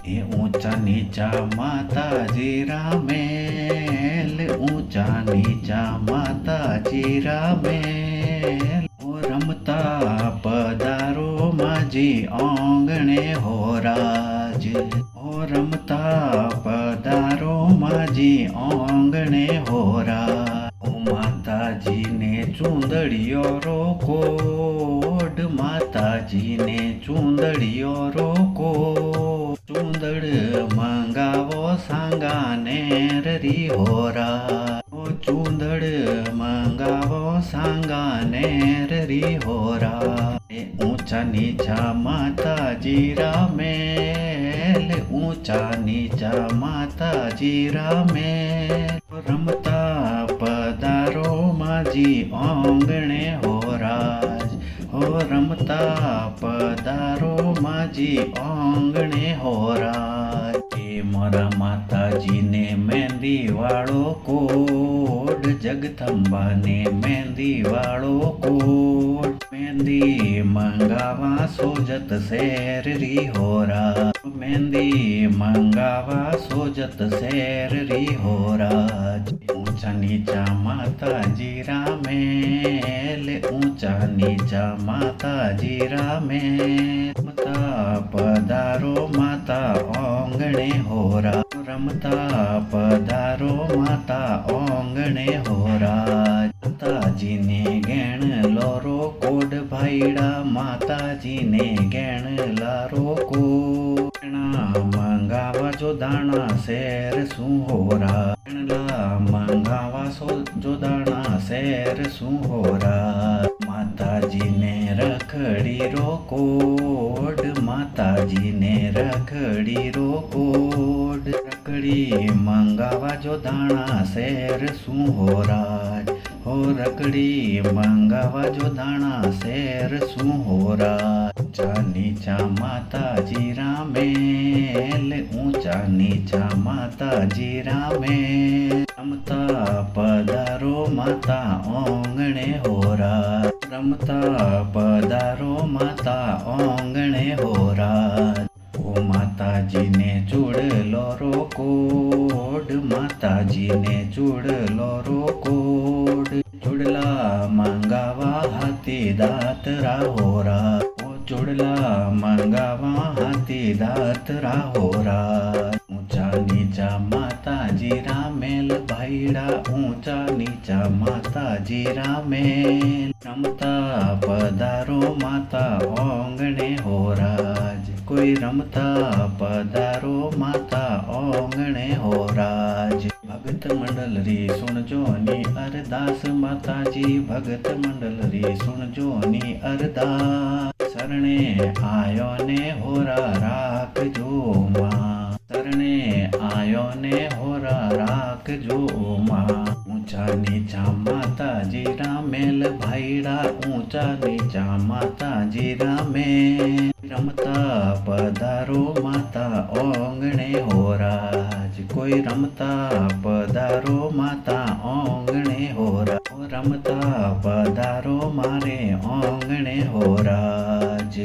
એ ઊંચા નીચા માતાજી રામેલ, ઊંચા નીચા માતાજી રામેલ. ઓ રમતા પધારો માજી આંગણે હોરાજ, ઓ રમતા પધારો માજી આંગણે હોરાજ. ઓ માતાજીને ચૂંદડિયો રોકોડ, માતાજીને ચૂંદડિયો રોકોડ. ચૂંદડ મંગાવો સાંગાને રી હોરા, ઓ ચૂંદડ મંગાવો સાંગાને રી હોરા. એ ઊંચા નીચા માતાજી રામેલ, ઊંચા નીચા માતાજી રામેલ. રમતા પધારો માજી આંગણે હોરાજ, હો રમતા પધારો માજી આંગણે હોરાજ. એ મારા માતાજીને મહેંદી વાળો કોડ, જગદંબાને મહેંદી વાળો કોડ. મહેંદી મંગાવા સોજત શેર રી હોરા, મહેંદી મંગાવા સોજત શેર રી હોરાજ. ઊંચા નીચા માતાજી રામેલ, ઊંચા નીચા માતાજી રામેલ. રમતા પધારો માતા આંગણે હોરા, રમતા પધારો માતા આંગણે હોરા. માતાજીને ગેણ લોરો કોડ ભાઈડા, માતાજીને ગેણ લારો કોડ. મંગાવા જો દાણા શેર શું હોરા, મંગાવા જો દાણા શેર શું હોરા. માતાજીને રખડી રોકોડ, માતાજીને રખડી રોકોડ. રખડી મંગાવા જો દાણા શેર શું હોરાજ, હો રખડી મંગાવા જો દાણા શેર શું હોરાજ. ઊંચા નીચા માતાજી રામેલ, ઊંચા નીચા માતાજી રામેલ. રમતા પધારો માતા આંગણે હોરા, રમતા પધારો માતા આંગણે હોરા. ઓ માતાજીને ચૂડલો રોકોડ, માતાજીને ચૂડલો રોકોડ. ચૂડલા મંગાવા હાથી દાતરા હોરા, ઓ ચૂડલા મંગાવા હાથી દાતરા હોરા. ઊંચા નીચા માતાજી રામેલ ભાઈડા, ઊંચા નીચા માતાજી રામેલ. રમતા પધારો માતા આંગણે હોરાજ, કોઈ રમતા પધારો માતા આંગણે હોરાજ. ભગત મંડલ રી સુણજો ની અરદાસ, માતાજી ભગત મંડલ રી સુણજો ની અરદાસ. શરણે આયો ને હોરા રાખજો માં, શરણે આયો ને હોરા રાખજો માં. ઊંચા નીચા માતાજી રામેલ ભાઈડા, ઊંચા નીચા માતાજી રામેલ. રમતા પધારો માતા આંગણે હોરાજ, કોઈ રમતા પધારો માતા આંગણે હોરા. રમતા પધારો મારે આંગણે હોરાજ.